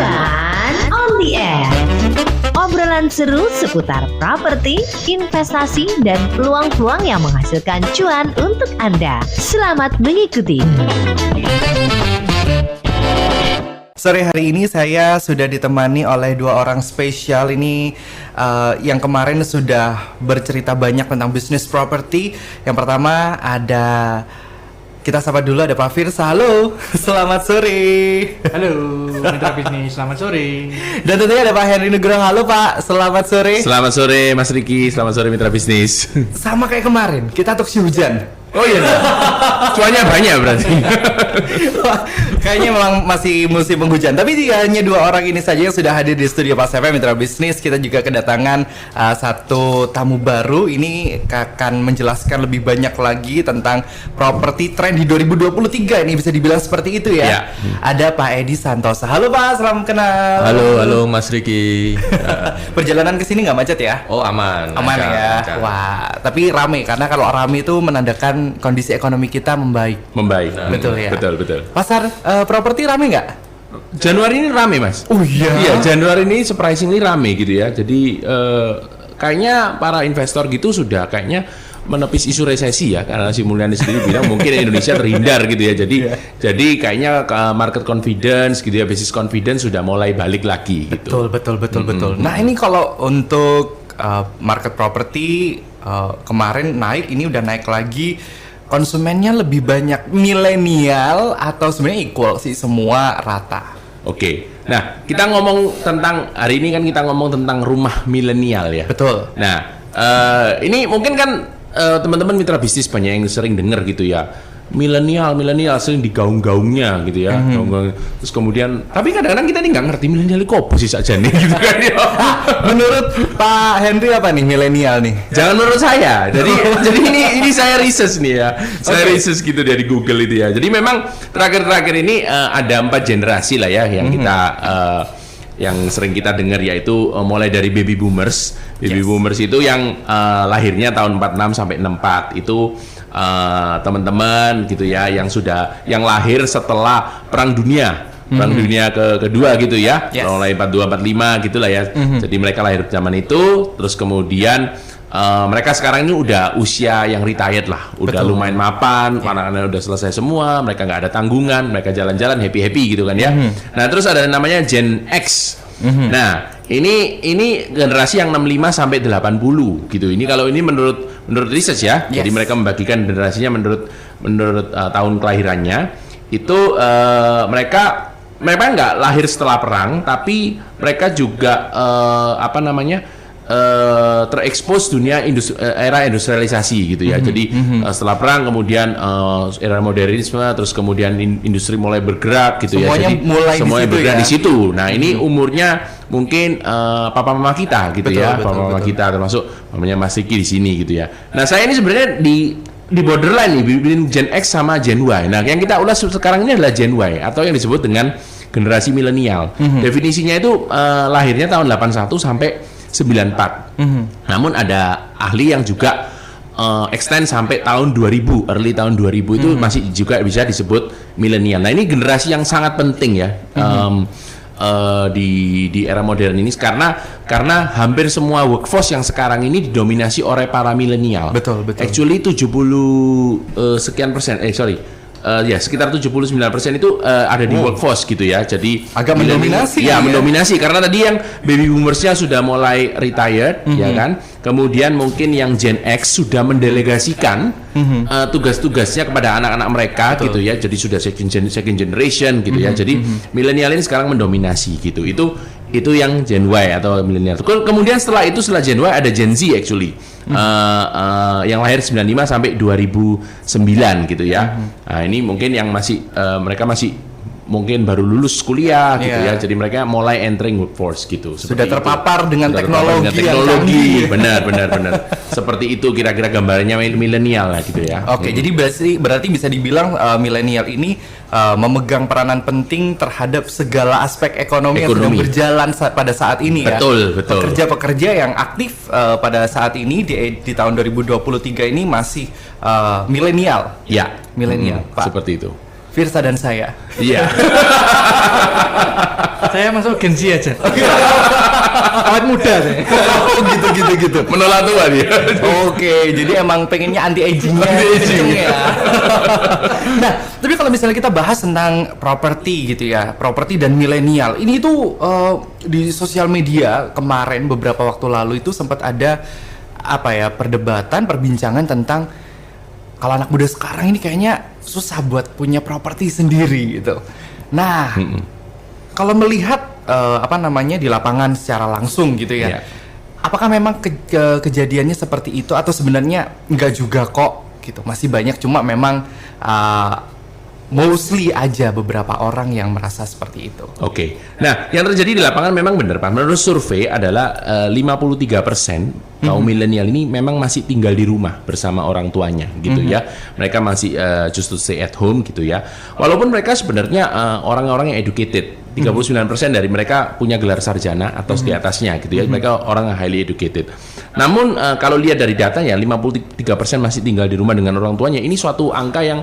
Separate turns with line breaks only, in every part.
Cuan on the air. Obrolan seru seputar properti, investasi, dan peluang-peluang yang menghasilkan cuan untuk Anda. Selamat mengikuti.
Sore hari ini saya sudah ditemani oleh dua orang spesial ini yang kemarin sudah bercerita banyak tentang bisnis properti. Yang pertama ada, kita sapa dulu, ada Pak Firsa. Halo, selamat sore.
Halo, mitra bisnis, selamat sore.
Dan tentunya ada Pak Henry Nugroho. Halo Pak, selamat sore.
Selamat sore Mas Riki, selamat sore mitra bisnis.
Sama kayak kemarin, kita talk hujan.
Oh iya, cuanya banyak berarti.
Wah, kayaknya memang masih musim penghujan. Tapi tidak hanya dua orang ini saja yang sudah hadir di studio Pas FM Mitra Bisnis. Kita juga kedatangan satu tamu baru. Ini akan menjelaskan lebih banyak lagi tentang properti tren di 2023. Ini bisa dibilang seperti itu ya.
Ya.
Ada Pak Edi Santosa. Halo Pak, salam kenal.
Halo Mas Riki.
Perjalanan ke sini nggak macet ya?
Oh aman.
Aman ya.
Lancar.
Wah, tapi rame karena kalau rame itu menandakan kondisi ekonomi kita membaik.
Membaik.
Betul ya.
Betul.
Pasar properti rame nggak?
Januari ini rame Mas.
Oh iya.
Iya, Januari ini surprisingly rame gitu ya. Jadi kayaknya para investor gitu sudah kayaknya menepis isu resesi ya, karena si Mulyani sendiri bilang mungkin Indonesia terhindar gitu ya. Jadi kayaknya market confidence gitu ya, business confidence sudah mulai balik lagi gitu.
Betul. Nah, ini kalau untuk market properti kemarin naik, ini udah naik lagi. Konsumennya lebih banyak milenial atau sebenarnya equal sih, semua rata?
Oke. Nah, kita ngomong tentang hari ini kan kita ngomong tentang rumah milenial ya.
Betul.
Nah, ini mungkin kan teman-teman mitra bisnis banyak yang sering dengar gitu ya. Milenial sering digaung-gaungnya gitu ya. Gaung-gaung. Terus kemudian, tapi kadang-kadang kita nih nggak ngerti milenial itu apa sih saja nih gitu kan ya.
Menurut Pak Henry apa nih milenial nih?
Jangan menurut saya. Jadi ini saya research nih ya. Saya research gitu dari Google itu ya. Jadi memang terakhir-terakhir ini ada 4 generasi lah ya yang kita yang sering kita dengar, yaitu mulai dari baby boomers. Baby boomers itu yang lahirnya tahun 46 sampai 64 itu teman-teman gitu ya yang lahir setelah Perang Dunia kedua gitu ya. Mulai 42 45 gitulah ya. Jadi mereka lahir zaman itu, terus kemudian mereka sekarang ini udah usia yang retired lah, udah lumayan mapan, anak-anaknya udah selesai semua, mereka nggak ada tanggungan, mereka jalan-jalan happy gitu kan ya. Nah, terus ada namanya Gen X. Nah, ini generasi yang 65 sampai 80 gitu. Ini kalau ini menurut research ya. Jadi mereka membagikan generasinya menurut tahun kelahirannya. Itu mereka nggak lahir setelah perang, tapi mereka juga terekspos dunia era industrialisasi gitu ya. Jadi setelah perang kemudian era modernisme, terus kemudian industri mulai bergerak gitu.
Semuanya
ya. Jadi semuanya bergerak
ya?
di situ. Nah, ini umurnya mungkin papa mama kita gitu ya. Papa mama kita termasuk namanya Mas Riki di sini gitu ya. Nah, saya ini sebenarnya di borderline nih bikin Gen X sama Gen Y. Nah, yang kita ulas sekarang ini adalah Gen Y atau yang disebut dengan generasi milenial. Definisinya itu lahirnya tahun 81 sampai 94. Namun ada ahli yang juga extend sampai tahun 2000, early tahun 2000 itu masih juga bisa disebut milenial. Nah, ini generasi yang sangat penting ya di era modern ini karena hampir semua workforce yang sekarang ini didominasi oleh para milenial.
Betul.
Actually 70 sekian persen, sekitar 79% itu ada di workforce gitu ya. Jadi
agak mendominasi.
Ya, mendominasi karena tadi yang baby boomersnya sudah mulai retired ya kan. Kemudian mungkin yang Gen X sudah mendelegasikan tugas-tugasnya kepada anak-anak mereka gitu ya. Jadi sudah second generation gitu ya. Jadi milenial ini sekarang mendominasi gitu. Itu yang Gen Y atau milenial. Kemudian setelah Gen Y ada Gen Z actually. Yang lahir 95 sampai 2009 gitu ya. Nah, ini mungkin yang masih mereka masih mungkin baru lulus kuliah gitu ya. Jadi mereka mulai entering workforce gitu.
Sudah terpapar
itu.
dengan
teknologi. Benar. Seperti itu kira-kira gambarannya milenial lah gitu ya.
Oke, jadi berarti bisa dibilang milenial ini memegang peranan penting terhadap segala aspek ekonomi yang sedang berjalan pada saat ini ya.
Betul.
Pekerja-pekerja yang aktif pada saat ini di tahun 2023 ini masih milenial.
Ya.
Milenial, Pak.
Seperti itu.
Firsa dan saya.
Iya.
Saya masuk Gen Z aja. Awet muda saya.
Oh gitu.
Menolak tua dia.
Oke, jadi emang pengennya anti-agingnya kenceng ya. Nah, tapi kalau misalnya kita bahas tentang properti gitu ya, properti dan milenial, ini tuh di sosial media kemarin beberapa waktu lalu itu sempat ada perdebatan, perbincangan tentang kalau anak muda sekarang ini kayaknya susah buat punya properti sendiri gitu. Nah, kalau melihat di lapangan secara langsung gitu ya, apakah memang kejadiannya seperti itu atau sebenarnya enggak juga kok gitu? Masih banyak, cuma memang mostly aja beberapa orang yang merasa seperti itu.
Oke. Nah, yang terjadi di lapangan memang benar, Pak. Menurut survei adalah 53% kaum milenial ini memang masih tinggal di rumah bersama orang tuanya gitu ya. Mereka masih just to stay at home gitu ya. Walaupun mereka sebenarnya orang-orang yang educated. 39% dari mereka punya gelar sarjana atau di atasnya gitu ya. Mereka orang yang highly educated. Namun kalau lihat dari datanya 53% masih tinggal di rumah dengan orang tuanya. Ini suatu angka yang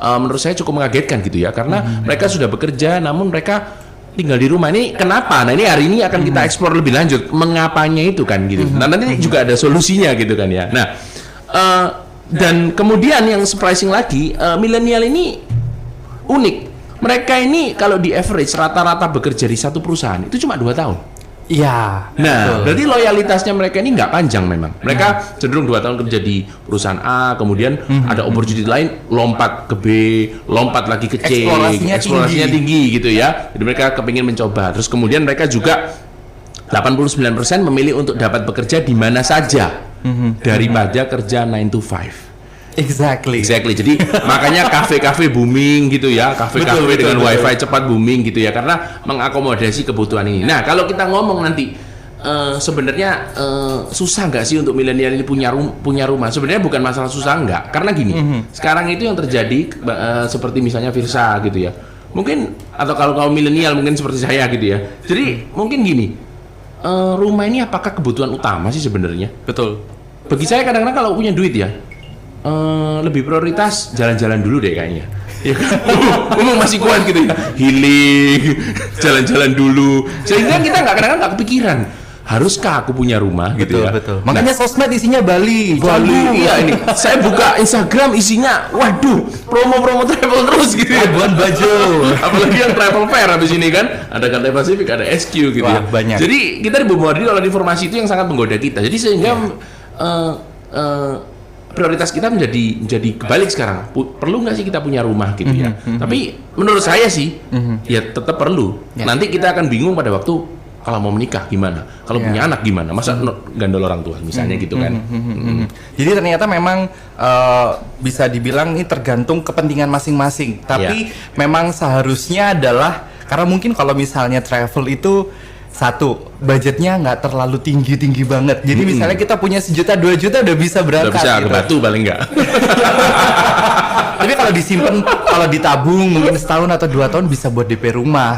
menurut saya cukup mengagetkan gitu ya, karena mereka sudah bekerja namun mereka tinggal di rumah. Ini kenapa? Nah, ini hari ini akan kita eksplor lebih lanjut mengapanya itu kan gitu. Nah, nanti juga ada solusinya gitu kan ya. Nah, dan kemudian yang surprising lagi, milenial ini unik. Mereka ini kalau di average rata-rata bekerja di satu perusahaan itu cuma 2 tahun.
Iya.
Nah, berarti loyalitasnya mereka ini nggak panjang memang. Mereka cenderung 2 tahun kerja di perusahaan A, kemudian ada opportunity lain, lompat ke B, lompat lagi ke C, eksplorasinya tinggi gitu ya. Jadi mereka kepingin mencoba. Terus kemudian mereka juga 89% memilih untuk dapat bekerja di mana saja daripada kerja 9 to 5.
Exactly.
Jadi makanya kafe-kafe booming gitu ya, kafe-kafe dengan wifi cepat booming gitu ya, karena mengakomodasi kebutuhan ini. Nah, kalau kita ngomong nanti sebenarnya susah nggak sih untuk milenial ini punya rumah? Sebenarnya bukan masalah susah nggak, karena gini, sekarang itu yang terjadi seperti misalnya Firsa gitu ya, mungkin atau kalau kaum milenial mungkin seperti saya gitu ya. Jadi mungkin gini, rumah ini apakah kebutuhan utama sih sebenarnya?
Betul.
Bagi saya kadang-kadang kalau punya duit ya, lebih prioritas jalan-jalan dulu deh kayaknya. Ya kan? Umum masih kuat gitu ya. Healing, jalan-jalan dulu. Sehingga kita kadang-kadang nggak kepikiran, haruskah aku punya rumah gitu ya.
Betul. Makanya sosmed isinya Bali.
Iya ini. Saya buka Instagram isinya, waduh, promo-promo travel terus gitu ya.
Buat baju.
Apalagi yang travel fair habis ini kan, ada Cathay Pacific, ada SQ gitu.
Wah,
ya.
banyak.
Jadi kita dibombardir oleh informasi itu yang sangat menggoda kita. Jadi sehingga prioritas kita menjadi kebalik sekarang. Perlu nggak sih kita punya rumah gitu ya? Tapi menurut saya sih, ya tetap perlu. Nanti kita akan bingung pada waktu kalau mau menikah gimana, kalau punya anak gimana, masa gandol orang tua misalnya gitu kan.
Jadi ternyata memang bisa dibilang ini tergantung kepentingan masing-masing. Tapi memang seharusnya adalah, karena mungkin kalau misalnya travel itu satu, budgetnya nggak terlalu tinggi banget. Jadi misalnya kita punya 1 juta 2 juta udah bisa berangkat.
Udah bisa
gitu.
ke Batu paling nggak.
Tapi kalau disimpan, kalau ditabung mungkin setahun atau 2 tahun bisa buat DP rumah.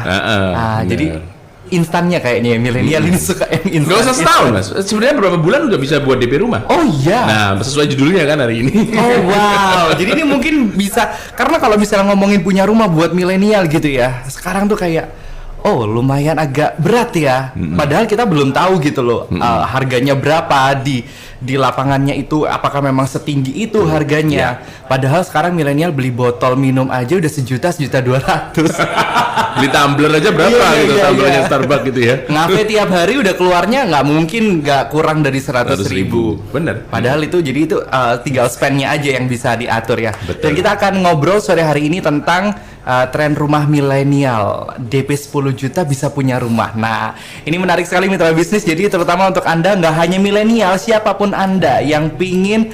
Jadi instannya kayaknya milenial ini suka yang instan.
Nggak usah setahun mas. Sebenarnya berapa bulan udah bisa buat DP rumah.
Oh iya.
Nah sesuai judulnya kan hari ini.
Oh wow. Jadi ini mungkin bisa, karena kalau misalnya ngomongin punya rumah buat milenial gitu ya, sekarang tuh kayak lumayan agak berat ya. Padahal kita belum tahu gitu loh harganya berapa di lapangannya itu, apakah memang setinggi itu harganya. Padahal sekarang milenial beli botol minum aja udah 1 juta 1.200.000.
Beli tumbler aja berapa gitu, tumblernya Starbucks gitu ya.
Ngafe tiap hari udah keluarnya nggak mungkin nggak kurang dari 100.000.
Bener.
Padahal itu jadi itu tinggal spendnya aja yang bisa diatur ya.
Betul.
Dan kita akan ngobrol sore hari ini tentang tren rumah milenial. DP 10 juta bisa punya rumah. Nah, ini menarik sekali mitra bisnis. Jadi terutama untuk Anda, nggak hanya milenial, siapapun Anda yang pingin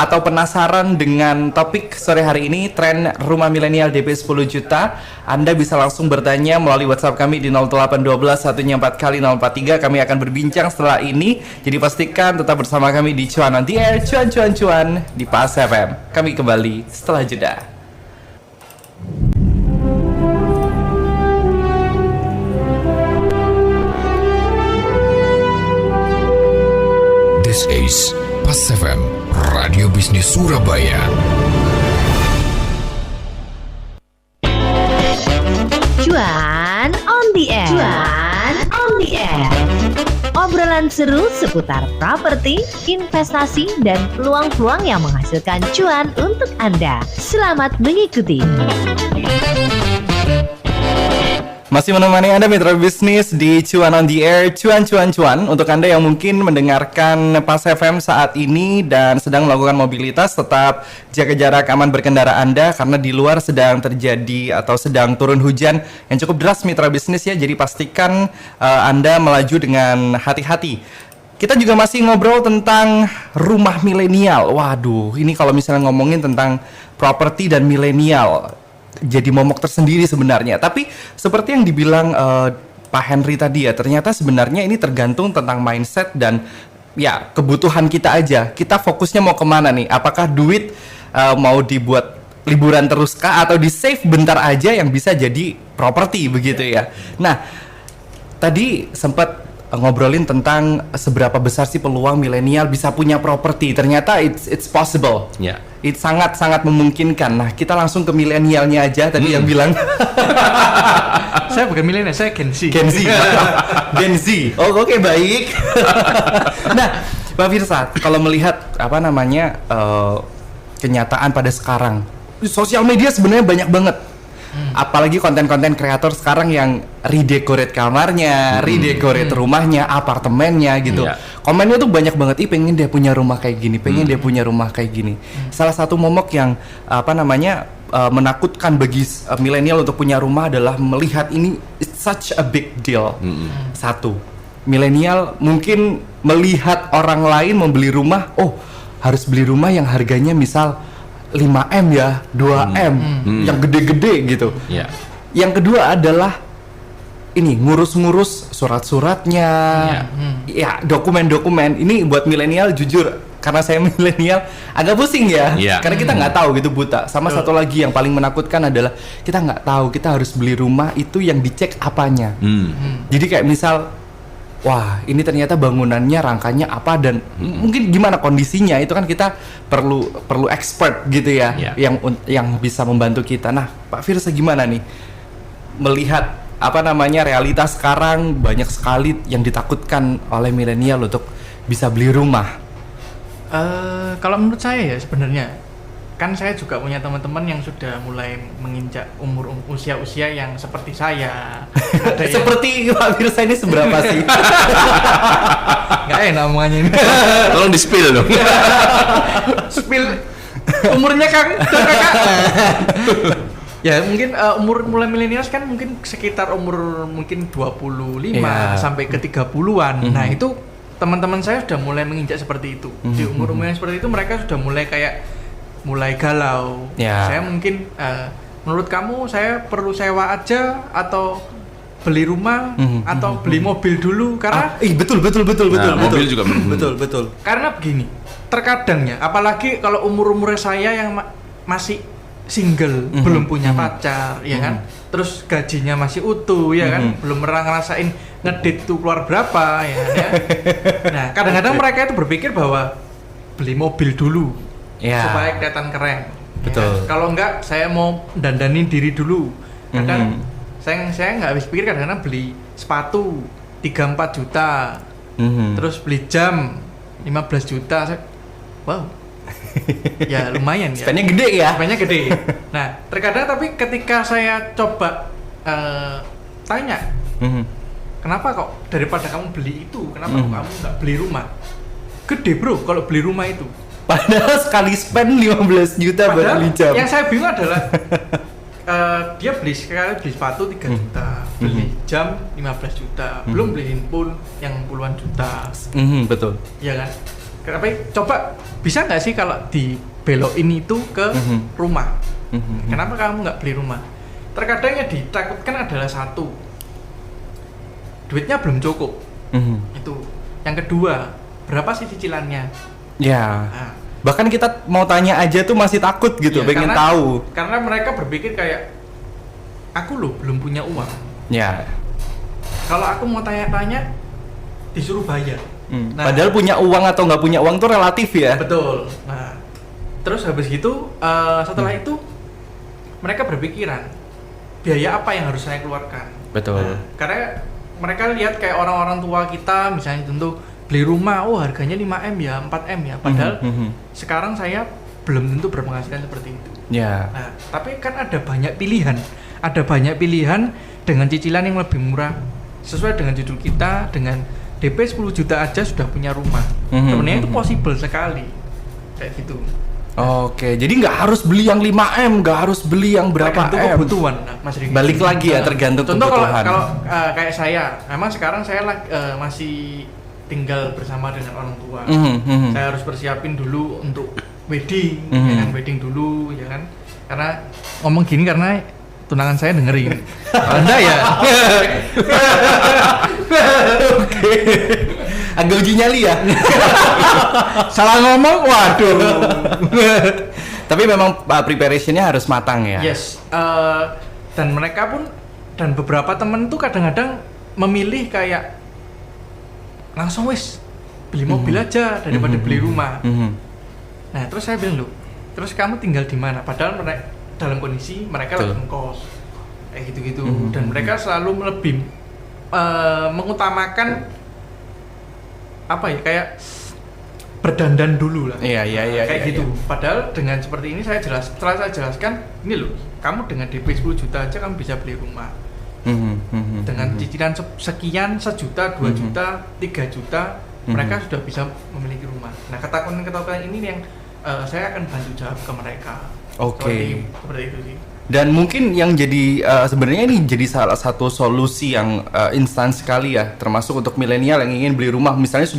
atau penasaran dengan topik sore hari ini, tren rumah milenial DP 10 juta, Anda bisa langsung bertanya melalui WhatsApp kami di 0812 1-nya 4 kali 043. Kami akan berbincang setelah ini. Jadi pastikan tetap bersama kami di Cuan on the Air, cuan di Pas FM. Kami kembali setelah jeda.
This is Pas FM, Radio Bisnis Surabaya.
Cuan on the air. Obrolan seru seputar properti, investasi, dan peluang-peluang yang menghasilkan cuan untuk Anda. Selamat mengikuti.
Masih menemani Anda Mitra Bisnis di Cuan on the Air, cuan. Untuk Anda yang mungkin mendengarkan Pas FM saat ini dan sedang melakukan mobilitas, tetap jaga jarak aman berkendara Anda karena di luar sedang terjadi atau sedang turun hujan yang cukup deras Mitra Bisnis ya. Jadi pastikan Anda melaju dengan hati-hati. Kita juga masih ngobrol tentang rumah milenial. Waduh, ini kalau misalnya ngomongin tentang properti dan milenial, jadi momok tersendiri sebenarnya. Tapi seperti yang dibilang Pak Henry tadi ya, ternyata sebenarnya ini tergantung tentang mindset dan ya kebutuhan kita aja. Kita fokusnya mau kemana nih? Apakah duit mau dibuat liburan terus kah, atau di save bentar aja yang bisa jadi properti begitu ya? Nah, tadi sempat ngobrolin tentang seberapa besar sih peluang milenial bisa punya properti. Ternyata it's possible.
Ya.
It's sangat memungkinkan. Nah, kita langsung ke milenialnya aja tadi yang bilang.
Saya bukan milenial, saya Gen Z.
Gen Z. Gen Z. Oh, oke, baik. Nah, Pak Firsa, kalau melihat kenyataan pada sekarang, sosial media sebenarnya banyak banget. Apalagi konten-konten kreator sekarang yang redecorate kamarnya, redecorate rumahnya, apartemennya gitu.
Yeah.
Komennya tuh banyak banget, pengen dia punya rumah kayak gini, pengen dia punya rumah kayak gini. Salah satu momok yang menakutkan bagi milenial untuk punya rumah adalah melihat ini it's such a big deal. Satu, milenial mungkin melihat orang lain membeli rumah, harus beli rumah yang harganya misal 5M ya, 2M, yang gede-gede gitu.
Yeah.
Yang kedua adalah ini ngurus-ngurus surat-suratnya, ya dokumen-dokumen. Ini buat milenial jujur, karena saya milenial agak pusing ya, karena kita nggak tahu gitu, buta. Sama satu lagi yang paling menakutkan adalah kita nggak tahu, kita harus beli rumah itu yang dicek apanya. Jadi kayak misal, wah ini ternyata bangunannya rangkanya apa dan mungkin gimana kondisinya, itu kan kita perlu expert gitu ya, yang bisa membantu kita. Nah, Pak Firsa gimana nih melihat realitas sekarang banyak sekali yang ditakutkan oleh milenial untuk bisa beli rumah?
Kalau menurut saya ya sebenarnya, kan saya juga punya teman-teman yang sudah mulai menginjak usia-usia yang seperti saya. Ada
Seperti Pak Firsa ini seberapa sih?
Nggak enak omongannya ini.
Tolong di-spill dong.
Spill umurnya Kakak. Ya mungkin umur mulai milenial kan mungkin sekitar umur mungkin 25 sampai ke 30-an. Nah, itu teman-teman saya sudah mulai menginjak seperti itu. Di umur-umur yang seperti itu mereka sudah mulai galau. Saya mungkin menurut kamu saya perlu sewa aja atau beli rumah atau beli mobil dulu karena
betul.
Mobil juga
betul.
Karena begini, terkadangnya apalagi kalau umur-umur saya yang masih single, belum punya pacar, ya kan? Terus gajinya masih utuh, ya kan? Belum pernah ngerasain ngedit tuh keluar berapa, ya. Nah, kadang-kadang mereka itu berpikir bahwa beli mobil dulu, supaya kelihatan keren.
Betul.
Ya kan? Kalau enggak, saya mau dandanin diri dulu. Kadang saya nggak habis pikir, kadang-kadang beli sepatu 3-4 juta, terus beli jam 15 juta. Wow. Ya lumayan ya.
Spendnya gede ya.
Spendnya gede. Nah, terkadang tapi ketika saya coba tanya, kenapa kok daripada kamu beli itu, kenapa kok kamu nggak beli rumah? Gede bro, kalau beli rumah itu.
Padahal sekali spend 15 juta buat beli jam.
Yang saya bingung adalah dia beli sepatu 3 juta, beli jam 15 juta, belum beli handphone yang puluhan juta.
Betul.
Iya kan? Tapi coba bisa nggak sih kalau dibelokin itu ke rumah? Kenapa kamu nggak beli rumah? Terkadang yang ditakutkan adalah satu, duitnya belum cukup. Itu. Yang kedua, berapa sih cicilannya?
Ya. Nah, bahkan kita mau tanya aja tuh masih takut gitu, pengen tahu.
Karena mereka berpikir kayak, aku loh belum punya uang.
Ya.
Kalau aku mau tanya-tanya, disuruh bayar.
Nah, padahal punya uang atau nggak punya uang tuh relatif ya.
Betul. Nah, terus habis gitu setelah itu mereka berpikiran biaya apa yang harus saya keluarkan.
Betul.
Nah, karena mereka lihat kayak orang-orang tua kita misalnya tentu beli rumah, oh harganya 5M ya, 4M ya, padahal sekarang saya belum tentu berpenghasilan seperti itu.
Ya.
Nah, tapi kan ada banyak pilihan dengan cicilan yang lebih murah sesuai dengan judul kita, dengan DP 10 juta aja sudah punya rumah. Sebenarnya itu possible sekali kayak gitu.
Oke, jadi nggak harus beli yang 5M, nggak harus beli yang berapa
Tergantung
M.
kebutuhan, Mas Riki.
Balik lagi ya, tergantung
Contoh
kebutuhan.
kalau kayak saya, memang sekarang saya masih tinggal bersama dengan orang tua. Saya harus persiapin dulu untuk wedding, ya kan, wedding dulu, ya kan. Karena ngomong gini karena tunangan saya dengerin. Anda ya.
Oke. Agak uji nyali ya.
Salah ngomong, waduh.
Tapi memang preparationnya harus matang ya.
Yes. Dan mereka pun dan beberapa temen tuh kadang-kadang memilih kayak langsung wis beli mobil aja daripada beli rumah. Nah terus saya bilang, loh, terus kamu tinggal di mana? Padahal mereka dalam kondisi mereka lagi ngekos kayak gitu-gitu. Dan mereka selalu lebih mengutamakan apa ya, kayak berdandan dulu lah.
Iya.
Kayak gitu. Padahal dengan seperti ini setelah saya jelaskan, ini loh, kamu dengan DP 10 juta aja kamu bisa beli rumah. Dengan cicilan sekian, 1 juta, 2 juta, 3 juta, mereka sudah bisa memiliki rumah. Nah, ketakutan ini yang saya akan bantu jawab ke mereka.
Oke.
Seperti itu sih.
Dan mungkin yang jadi sebenarnya ini jadi salah satu solusi yang instan sekali ya, termasuk untuk milenial yang ingin beli rumah, misalnya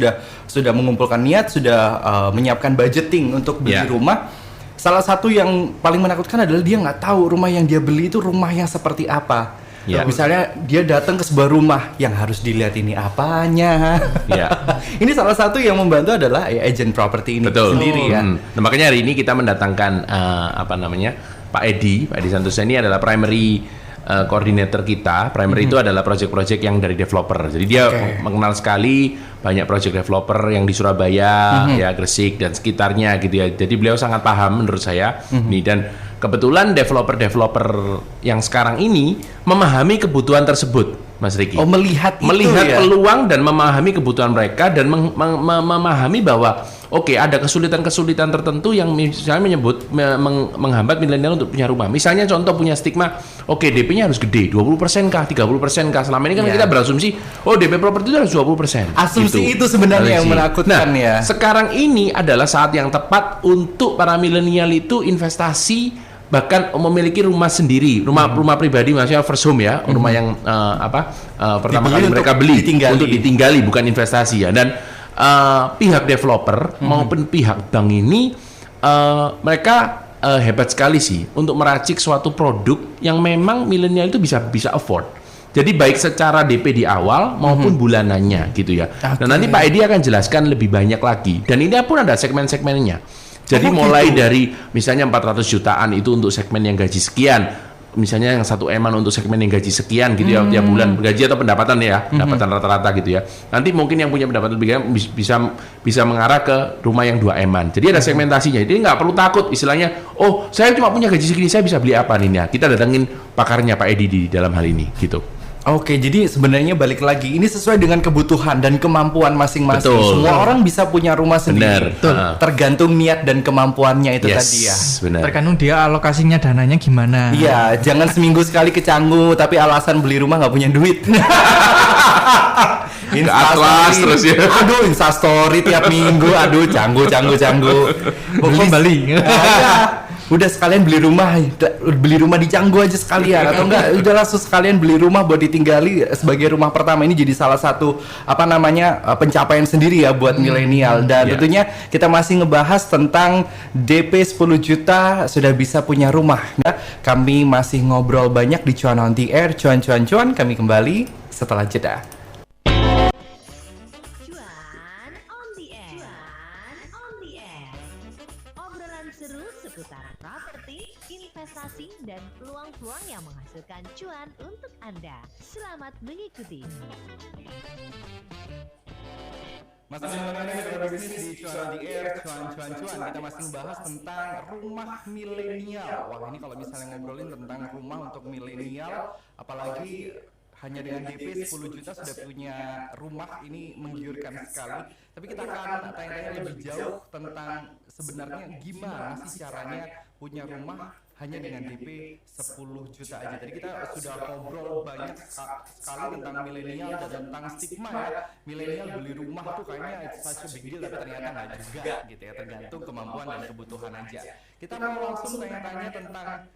sudah mengumpulkan niat, sudah menyiapkan budgeting untuk beli rumah. Salah satu yang paling menakutkan adalah dia nggak tahu rumah yang dia beli itu rumah yang seperti apa. Misalnya dia datang ke sebuah rumah yang harus dilihat ini apanya. Ini salah satu yang membantu adalah agent property ini sendiri ya.
Nah, makanya hari ini kita mendatangkan Pak Edi Santosa ini adalah primary coordinator kita. Primary itu adalah project-project yang dari developer. Jadi dia mengenal sekali banyak project developer yang di Surabaya, ya Gresik dan sekitarnya gitu ya. Jadi beliau sangat paham menurut saya. Dan kebetulan developer yang sekarang ini memahami kebutuhan tersebut, Mas Riki.
Melihat
ya? Peluang dan memahami kebutuhan mereka dan memahami bahwa ada kesulitan-kesulitan tertentu yang misalnya menghambat milenial untuk punya rumah. Misalnya contoh punya stigma, DP-nya harus gede, 20% kah, 30% kah. Selama ini kan kita berasumsi, DP properti itu harus 20%.
Asumsi itu sebenarnya yang menakutkan ya.
Sekarang ini adalah saat yang tepat untuk para milenial itu investasi, bahkan memiliki rumah sendiri, rumah pribadi, maksudnya first home ya, rumah yang pertama kali mereka beli untuk ditinggali, bukan investasi ya. Dan pihak developer maupun pihak bank ini mereka hebat sekali sih untuk meracik suatu produk yang memang milenial itu bisa afford. Jadi baik secara DP di awal maupun bulanannya gitu ya. Dan nanti Pak Edi akan jelaskan lebih banyak lagi. Dan ini pun ada segmen-segmennya. Jadi mulai dari misalnya 400 jutaan itu untuk segmen yang gaji sekian, misalnya yang 1 M untuk segmen yang gaji sekian gitu ya, tiap bulan gaji atau pendapatan ya, pendapatan rata-rata gitu ya. Nanti mungkin yang punya pendapatan lebih bisa mengarah ke rumah yang 2 M-an. Jadi ada segmentasinya. Jadi nggak perlu takut istilahnya, saya cuma punya gaji segini, saya bisa beli apa nih ya. Kita datengin pakarnya Pak Edi di dalam hal ini gitu.
Oke, jadi sebenarnya balik lagi, ini sesuai dengan kebutuhan dan kemampuan masing-masing.
Betul.
Semua orang bisa punya rumah sendiri. Tergantung niat dan kemampuannya itu tadi ya.
Benar.
Tergantung dia alokasinya dananya gimana.
Iya, jangan seminggu sekali ke Canggu, tapi alasan beli rumah nggak punya duit.
Atlas terus ya.
Aduh, Instastory tiap minggu. Aduh, Canggu.
Pokoknya Bali.
Udah sekalian beli rumah di Canggu aja sekalian, atau enggak udah langsung sekalian beli rumah buat ditinggali sebagai rumah pertama. Ini jadi salah satu pencapaian sendiri ya buat milenial. Dan tentunya kita masih ngebahas tentang DP 10 juta sudah bisa punya rumah. Nah, kami masih ngobrol banyak di Cuan on the Air. Cuan. Kami kembali setelah jeda.
Investasi dan peluang-peluang yang menghasilkan cuan untuk Anda. Selamat mengikuti.
Masih mengenai bisnis di Cuan di Air, Cuan. Kita masih membahas tentang rumah milenial. Wah, ini kalau misalnya ngobrolin tentang rumah untuk milenial, apalagi hanya dengan DP 10 juta sudah punya rumah, ini menggiurkan sekali. Tapi kita akan tanya-tanya lebih jauh tentang sebenarnya gimana sih caranya punya rumah hanya dengan DP 10 juta aja. Tadi kita sudah ngobrol banyak sekali tentang milenial dan tentang stigma ya. Milenial beli rumah tuh kayaknya it's such a big deal, tapi ternyata nggak juga gitu ya, tergantung kemampuan dan kebutuhan aja. Kita mau langsung tanya-tanya tentang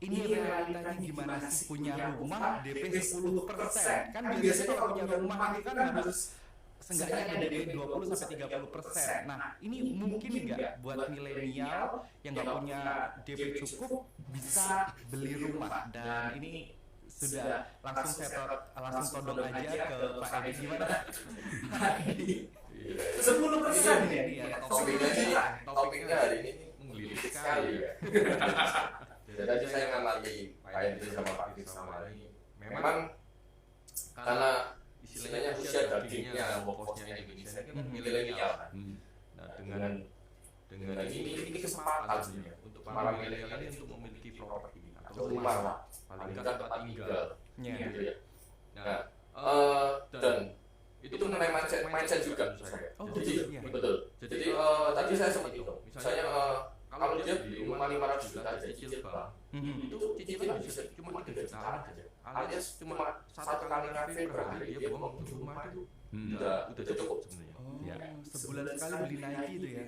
ini realitanya gimana sih punya rumah DP 10%. Kan biasanya kalau punya rumah itu kan harus seenggaknya ada DP 20 sampai 30%. Nah, ini mungkin nggak buat milenial yang nggak punya DP cukup bisa beli rumah? Dan ini sudah langsung langsung todong aja ke Pak Edi, gimana? Pak Edi. 10% ini ya.
Topiknya hari ini menggelitik sekali ya. Jadi saya ngamati Pak Edi sama Pak Edi sama ini. Memang karena istilahnya usia dagingnya pokoknya Indonesia kan milenial kan. Nah dengan ini kesempatan sebenarnya untuk para milenial ini untuk memiliki properti atau rumah lah, paling tidak tempat tinggal gitu ya. Nah dan itu mengenai mindset juga menurut saya. Jadi betul. Jadi tadi saya sempat itu, misalnya kalau dia beli rumah 500 juta aja cicil bank, itu cicilan bisa cuma 3 jutaan aja, alias cuma 1 kali kafe per hari dia buang untuk rumah itu udah cukup sebenarnya.
Ya. Sebulan sekali beli Nike itu ya.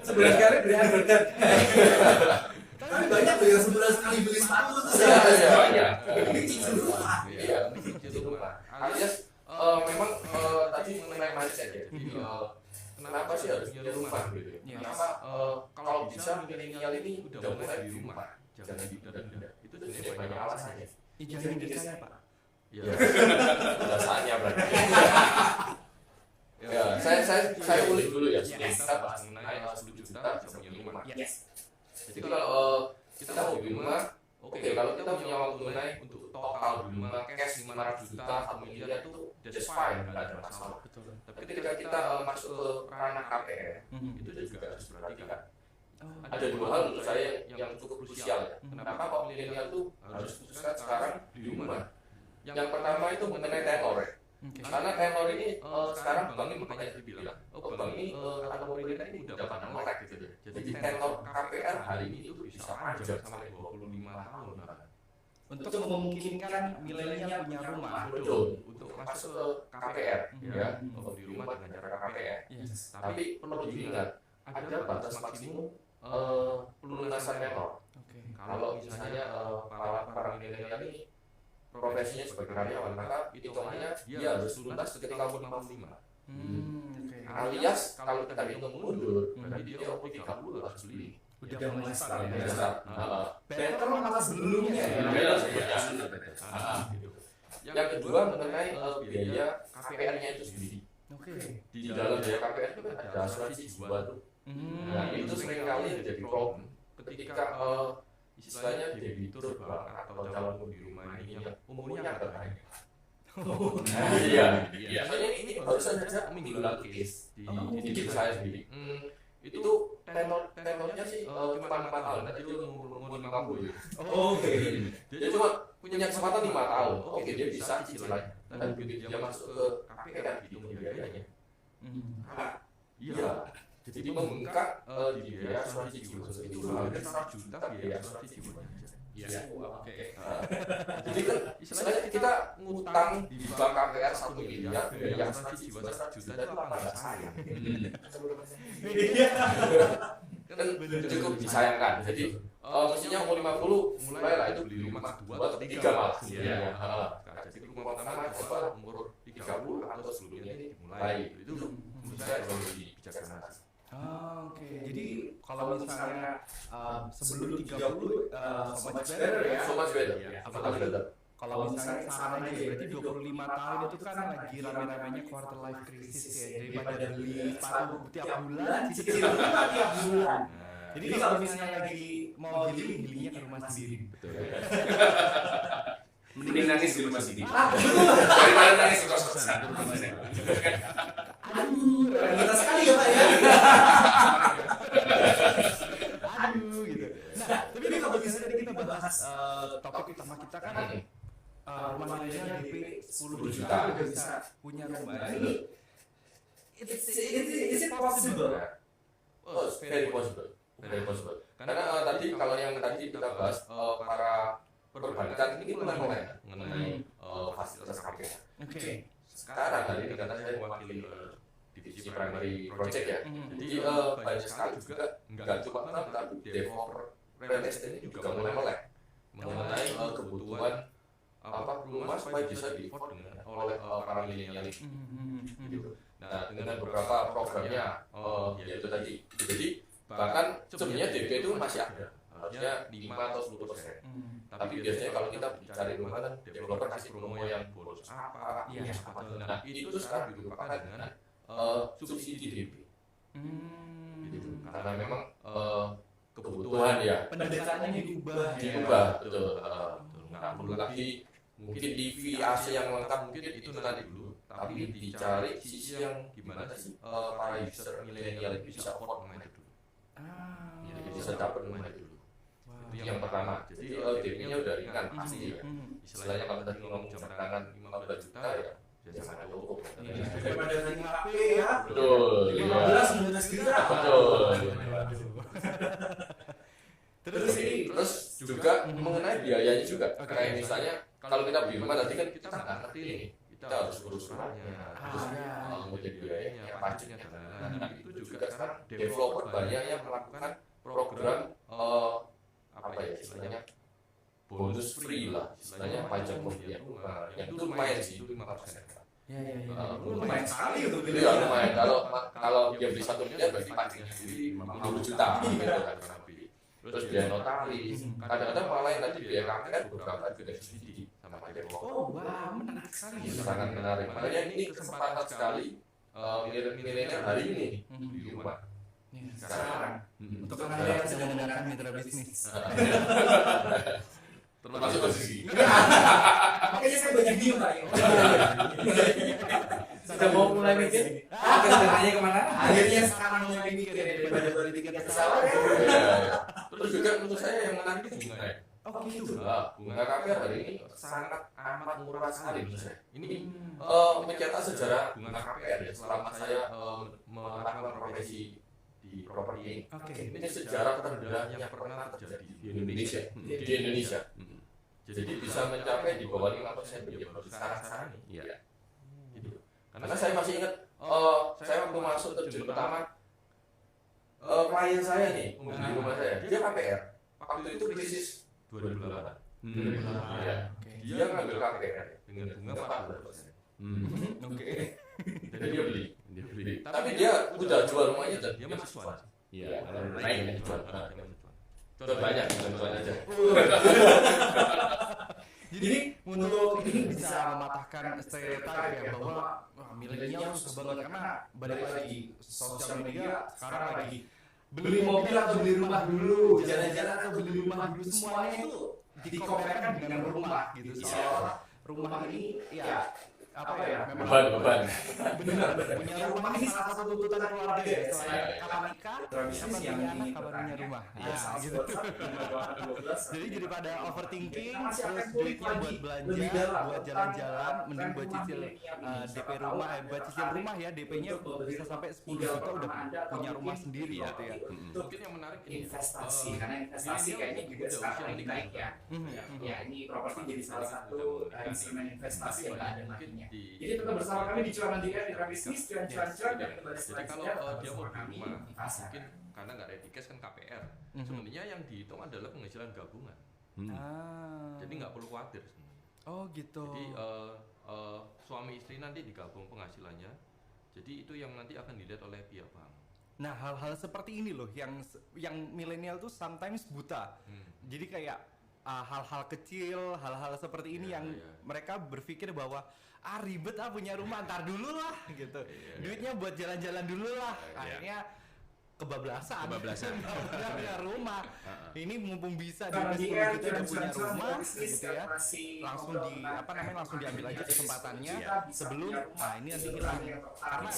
Sebulan sekali beli Harvard. Tapi banyak tuh yang sebulan sekali beli sepatu tuh. Iya. Ini cicil rumah. Iya, cicil rumah. Alias memang tadi mengenai mindset ya. Kenapa sih harus punya rumah gitu? Kenapa kalau bisa milenial ini udah mulai di rumah, jangan ditunda-tunda? Itu sebenarnya banyak alasannya.
Jangan di saya, Pak.
Ya, sudah saatnya berarti. Ya, saya ulik dulu ya. Kita bahas mengenai 10 juta bisa punya rumah. Jadi kalau kita mau beli rumah, oke, kalau kita punya uang tunai untuk total beli rumah cash 500 juta atau miliar itu just fine, nggak ada masalah. Tapi ketika kita masuk ke ranah KPR, itu juga harus diperhatikan. Ada dua hal menurut saya yang cukup krusial ya. Kenapa kok milenial itu harus putuskan sekarang di rumah? Yang pertama itu mengenai tenor. Karena tenor ini sekarang bank ini makanya dibilang, bank ini atau pemerintah ini udah pada melek gitu ya. Jadi tenor KPR hari ini itu bisa panjang sampai 25 tahun bahkan.
Untuk memungkinkan milenial punya rumah.
Betul, untuk masuk ke KPR ya, di rumah dengan cara KPR. Tapi perlu diingat, ada batas maksimum pelunasan tenor. Kalau misalnya para milenial ini profesinya sebagai karyawan, maka hitungannya dia harus lunas ketika umur 55. Alias kalau kita hitung mundur, berarti dia umur 30 harus beli.
Udah mulai start ya.
Better malah sebelumnya ya. Yang kedua mengenai biaya KPR-nya itu sendiri. Di dalam biaya KPR itu kan ada asuransi jiwa tuh. Nah itu seringkali jadi problem ketika istilahnya debitur bank atau calon pembeli rumah ini yang umurnya agak banyak. Iya. Soalnya ini baru saja minggu lalu case di diri saya sendiri. Itu tenornya sih cuma 4 tahun, tadi itu umur 50 ya. Oke. Jadi cuma punya kesempatan 5 tahun. Oke, dia bisa cicilannya. Dan begitu dia masuk ke KPR hitung biayanya. Iya. Jadi membengkak di biaya asuransi jiwa itu hampir 100 juta biaya asuransi jiwa. Iya. Oke. Jadi kan istilahnya kita ngutang di bank KPR 1 miliar, biaya asuransi jiwa 100 juta itu apa nggak sayang? Kan cukup disayangkan. Jadi mestinya umur 50 mulailah itu beli rumah 2 atau 3 malah. Iya. Jadi rumah pertama coba umur 30 atau sebelumnya ini dimulai. Itu menurut saya jauh lebih bijaksana.
Oke. Jadi kalau misalnya sebelum 30 so much better ya.
So much better.
Apalagi kalau misalnya saran aja berarti 25 tahun itu kan lagi rame-ramenya quarter life crisis ya, daripada beli sepatu tiap bulan cicil rumah tiap bulan. Jadi kalau misalnya lagi mau healing-healingnya ke rumah sendiri.
Betul. Mending nangis di rumah sendiri. Daripada nangis di kos-kosan.
Aduh, realita sekali ya Pak ya. Aduh gitu. Nah, tapi ini kalau misalnya tadi kita bahas topik utama kita kan rumah milenial DP 10 juta
juta.
udah bisa punya rumah. Ini is it possible?
Oh, it's very possible. Very possible. Karena tadi kalau yang tadi kita bahas para perbankan ini mengenai fasilitas KPR.
Oke.
Sekarang hari ini karena saya mewakili divisi primary project ya. Jadi banyak sekali juga nggak cuma tapi developer real estate ini juga mulai melek mengenai kebutuhan rumah supaya bisa di-afford oleh para milenial gitu. Nah, dengan beberapa programnya yaitu tadi. Jadi bahkan sebenarnya DP itu masih ada, harusnya 5 atau 10%. Tapi biasanya kalau kita cari rumah kan developer kasih promo yang bonus apa. Nah, itu sekarang dilupakan dengan subsidi DP. Gitu. Karena memang kebutuhan ya
Pendekatannya diubah.
betul. Nggak perlu lagi mungkin DV AC yang lengkap mungkin itu nanti dulu, tapi dicari sisi yang gimana sih para user milenial itu bisa afford rumah itu dulu. Jadi bisa dapat rumah itu dulu. Itu yang pertama. Jadi DP-nya udah ringan pasti ya. Istilahnya kalau tadi ngomong jam tangan 15 juta ya sangat cukup.
Daripada dari HP ya.
Betul.
15 juta.
Betul.
Terus
juga mengenai biayanya juga. Kayak misalnya kalau kita beli rumah tadi kan kita nggak ngerti nih, kita harus urus rumahnya, kemudian biayanya, pajaknya dan lain-lain. Nah, itu juga sekarang developer banyak yang melakukan program istilahnya bonus free lah, istilahnya pajak pembelian rumah. Yang itu lumayan sih, itu 5%.
lumayan sekali untuk
Iya lumayan. Kalau dia beli 1 miliar berarti pajaknya sendiri 50 juta. Gitu kan. Terus biaya notaris, kadang-kadang malah yang tadi biaya KPR beberapa juga subsidi sama developer.
Oh, wah, menarik sekali.
Sangat menarik. Makanya ini kesempatan sekali milenial hari ini di rumah. Sekarang
Untuk Anda yang sedang mendengarkan mitra bisnis.
termasuk posisi.
Makanya saya banyak diem Pak.
Sudah mau mulai mikir? Kedengarannya kemana?
Akhirnya sekarang mulai mikir daripada beli tiket pesawat.
Terus juga menurut saya yang menarik itu bunga ya.
Oh gitu.
Bunga KPR hari ini sangat amat murah sekali menurut saya. Ini mencetak sejarah bunga KPR ya selama saya melakukan profesi di properti. Ini sejarah terendah yang pernah terjadi di Indonesia. Di Indonesia. Jadi bisa mencapai di bawah 5% ya baru sekarang ini. Iya. Gitu. Karena saya masih ingat saya waktu masuk terjun pertama klien saya nih di rumah saya, dia KPR. Waktu itu krisis 2008. Iya. Dia ngambil KPR dengan bunga 14%.
Oke.
Jadi dia beli. Tapi dia udah jual rumahnya dan dia masih cuan.
Iya,
Naik jual. Cuan banyak, bukan cuan aja.
Jadi untuk ini bisa mematahkan stereotip ya bahwa milenial susah banget karena balik lagi sosial media sekarang lagi beli mobil atau beli rumah dulu, jalan-jalan atau beli rumah dulu, semuanya itu dikompetkan dengan rumah gitu. Soal rumah ini ya apa ya memang
Beban.
benar punya rumah ini salah satu tuntutan keluarga ya, selain kapan nikah kapan punya anak kapan punya rumah ya gitu. Jadi pada overthinking terus duitnya buat belanja buat jalan-jalan mending buat cicil DP rumah buat cicil rumah ya DP-nya bisa sampai 10 juta udah punya rumah sendiri gitu ya.
Mungkin yang menarik
Investasi, karena investasi kayaknya juga sekarang lagi naik ya. Ya ini properti jadi salah satu instrumen investasi yang nggak ada matinya. Jadi tetap bersama kami di Cuan Mandiri Mitra Bisnis, cuan dan kembali
Jadi kalau
selanjutnya
dia mau
bersama
beli
kami
rumah,
di pasar.
mungkin karena nggak ready cash kan KPR. Sebenarnya yang dihitung adalah penghasilan gabungan. Jadi nggak perlu khawatir sebenarnya.
Oh gitu.
Jadi suami istri nanti digabung penghasilannya. Jadi itu yang nanti akan dilihat oleh pihak bank.
Nah hal-hal seperti ini loh yang milenial tuh sometimes buta. Jadi kayak hal-hal kecil, hal-hal seperti ini yang mereka berpikir bahwa ribet punya rumah ntar dulu lah gitu. Duitnya buat jalan-jalan dulu lah. Akhirnya kebablasan punya rumah. Ini mumpung bisa di 10 juta udah punya rumah gitu ya. Langsung diambil aja kesempatannya sebelum ini nanti hilang. Karena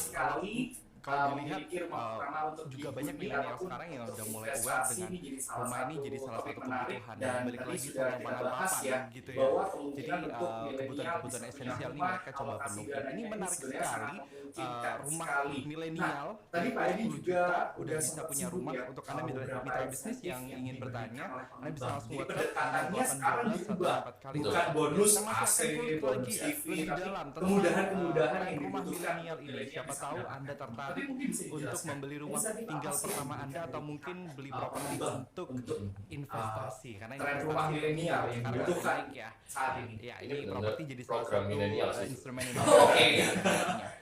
kalau dilihat
memiliki rumah pertama untuk
juga banyak
dihuni
milenial
ataupun
sekarang yang udah mulai aware
investasi
dengan
ini jadi salah
rumah ini
satu
jadi salah
topik
satu
menarik.
kebutuhan
Dan
balik
tadi
lagi
sudah
sama
kita bahas
papan
ya
gitu ya.
bahwa
Jadi
kemungkinan untuk milenial
kebutuhan
bisa punya
esensial ini
rumah,
mereka coba
alokasi
penuhi.
dananya
Ini menarik
sebenarnya sangat
sekali.
memungkinkan
Rumah
sekali.
milenial
Nah, tadi Pak Edi
10
juga
juta
udah
bisa punya
singgung
rumah.
ya,
Untuk Anda mitra
beberapa
bisnis yang
insentif
ingin bertanya, Anda bisa langsung
Jadi
WhatsApp
pendekatannya sekarang
0812
diubah,
144 kali.
bukan bonus
Kita masih
AC,
akan kulik
bonus
lagi
TV,
lebih
tapi
dalam tentang,
kemudahan-kemudahan yang
rumah
dibutuhkan
milenial ini. Siapa tahu Anda tertarik
Tapi mungkin bisa
untuk
dijelaskan,
membeli rumah
insentif
tinggal
apa sih
pertama
yang
Anda atau mungkin beli properti
pengembang
untuk investasi. Karena
tren
investasi
rumah milenial yang
sekarang
dibutuhkan
naik ya.
saat ini.
Ya,
Ini
ini
benar-benar
properti jadi salah
program
satu
milenial sih.
instrumen
Oke.